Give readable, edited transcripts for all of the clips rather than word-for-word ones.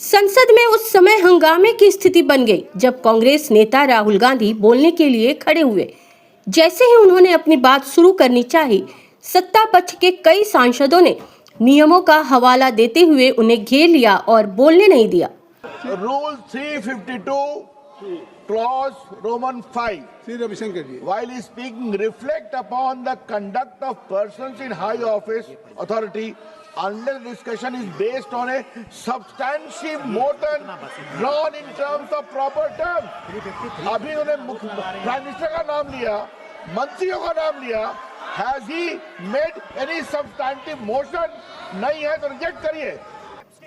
संसद में उस समय हंगामे की स्थिति बन गई जब कांग्रेस नेता राहुल गांधी बोलने के लिए खड़े हुए। जैसे ही उन्होंने अपनी बात शुरू करनी चाही, सत्ता पक्ष के कई सांसदों ने नियमों का हवाला देते हुए उन्हें घेर लिया और बोलने नहीं दिया। Rule 352 clause Roman 5 Shri Ravishankar ji, while speaking reflect upon the conduct of persons in high office authority unless discussion is based on a substantive motion drawn in terms of proper terms. अभी उन्होंने प्राइम मिनिस्टर का नाम लिया, मंत्रियों का नाम लिया. Has he made any substantive motion? नहीं है तो रिजेक्ट करिए.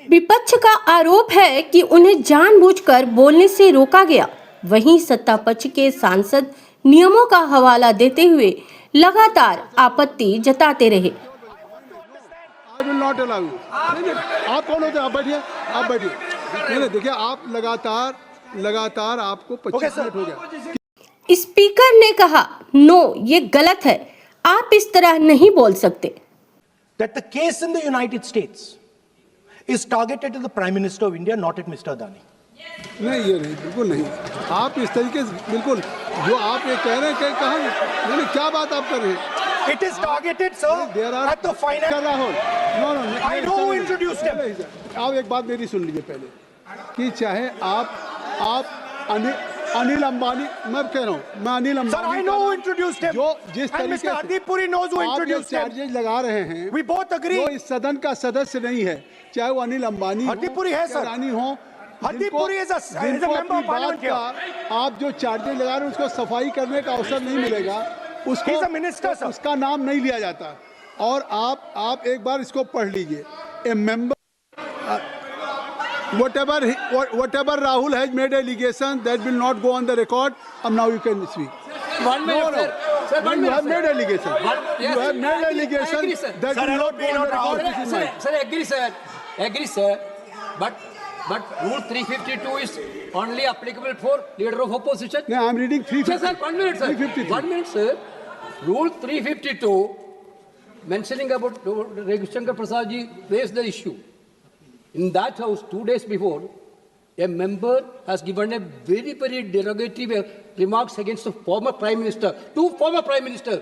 विपक्ष का आरोप है कि उन्हें जानबूझकर बोलने से रोका गया। वहीं सत्ता पक्ष के सांसद नियमों का हवाला देते हुए लगातार आपत्ति जताते रहे। I will not allow you. नहीं, आप कौन होते हैं? आप बैठिए, आप बैठिए। नहीं, देखिए, आप लगातार आपको 25 मिनट हो गया। स्पीकर ने कहा, नो, ये गलत है, आप इस तरह नहीं बोल सकते। That the case in the United States is targeted at the Prime Minister of India, not at Mr. Adani. नहीं, ये नहीं, बिल्कुल नहीं। आप इस तरीके से बिल्कुल जो आप ये कह रहे हैं कहाँ नहीं, क्या बात आप कर रहे हैं? It is targeted, sir, at the finance. Rahul, no, I know who introduced him. आप एक बात मेरी सुन लीजिए पहले कि चाहे आप अनिल अंबानी, मैं कह रहा हूँ, मैं Anil Ambani, Sir, I know who introduced him. जो जिस And तरीके Mr. Hardeep Puri knows who introduced him. Charges लगा रहे हैं, We both agree. जो इस सदन का सदस्य नहीं है, चाहे वो अनिल अंबानी हरदीप पुरी है, सर। रानी हो, Hardeep Puri is a member of parliament here. आप जो चार्जेज लगा रहे हैं उसको सफाई करने का अवसर नहीं मिलेगा, उसको He's a minister, sir. उसका नाम नहीं लिया जाता। और आप एक बार इसको पढ़ लीजिए। A member whatever Rahul has made allegation that will not go on the record, and now you can speak. 1 minute, sir. Sir, 1 You minute, have sir. made allegation. Yes, You have made I agree, allegation sir. that Sir, will not go on the Rahul. record. This is mine. Sir, agree, sir. But Rule 352 is only applicable for leader of opposition. No, I am reading 350. Sir, 1 minute, sir. 353. 1 minute, sir. Rule 352, mentioning about Ravi Shankar Prasad ji raised the issue. In that house, 2 days before, a member has given a very, very derogatory remarks against the former Prime Minister, two former Prime Minister.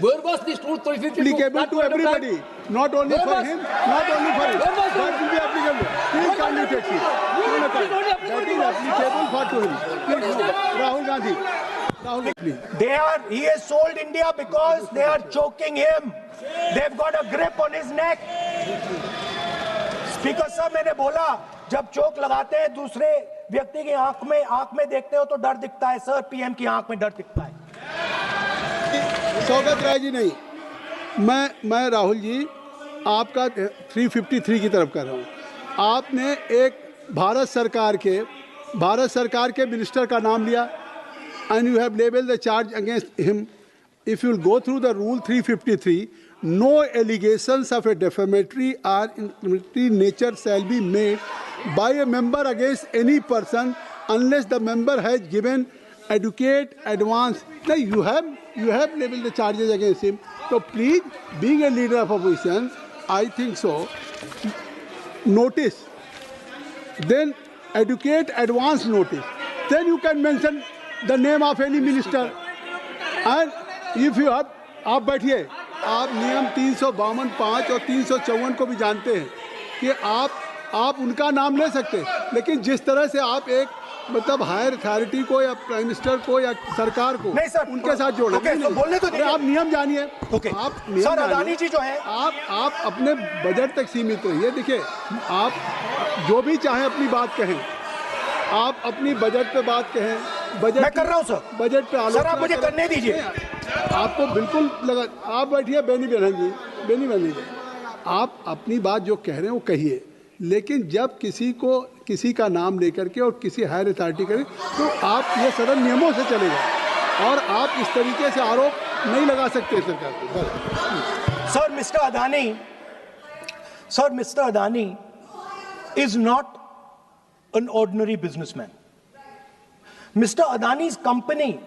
Where was this Rule 352? Applicable That to point of time? everybody, not only Where for was- him, not only for him. Where was That it? will be applicable. Please Where kindly was take it? it. It is only applicable That is to applicable for to him. Please, no. Rahul Gandhi. Rahul, please. He has sold India because they are choking him. They've got a grip on his neck. Speaker साहब, मैंने बोला जब चोक लगाते हैं दूसरे व्यक्ति की आंख में देखते हो तो डर दिखता है सर, पीएम की आंख में डर दिखता है। सौगत राय जी नहीं, मैं राहुल जी आपका 353 की तरफ कर रहा हूँ। आपने एक भारत सरकार के मिनिस्टर का नाम लिया and you have labeled the charge against him. If you will go through the rule 353, no allegations of a defamatory or incriminatory nature shall be made by a member against any person unless the member has given adequate advance. Now you have labeled the charges against him. So please, being a leader of opposition, I think so. Notice, then adequate advance notice. Then you can mention the name of any minister. And if you have, आप बैठिए, आप नियम 352(5) और 354 को भी जानते हैं कि आप उनका नाम ले सकते हैं, लेकिन जिस तरह से आप एक मतलब हायर अथॉरिटी को या प्राइम मिनिस्टर को या सरकार को नहीं सर, उनके साथ जोड़ ओके, तो बोलने तो अरे आप नियम जानिए। ओके, आप नियम सर, जानिए। अदानी जी जो है, आप अपने बजट तक सीमित रहिए। देखिए, आप जो भी चाहें अपनी बात कहें, आप अपनी बजट पे बात कहें, बजट मैं कर रहा हूं सर। बजट पे आलोचना सर, आप मुझे करें। करने दीजिए। आपको बिल्कुल लगा, आप बैठिए बेनी बहन जी, आप अपनी बात जो कह रहे हैं वो कहिए, लेकिन जब किसी का नाम लेकर के और किसी हायर अथॉरिटी करें तो आप ये सदन नियमों से चलेगा और आप इस तरीके से आरोप नहीं लगा सकते सरकार को। Sir, mister Adani is not an ordinary businessman. Mr. Adani's company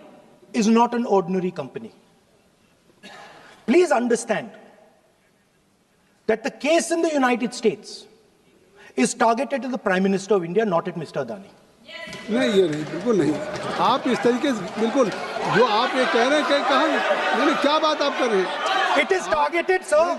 is not an ordinary company. Please understand that the case in the United States is targeted at the Prime Minister of India, not at Mr. Adani. नहीं, ये नहीं, बिल्कुल नहीं। आप इस तरीके से बिल्कुल जो आप ये कह रहे हैं कि कहाँ, नहीं, क्या बात आप कर रहे हैं? It is targeted, sir.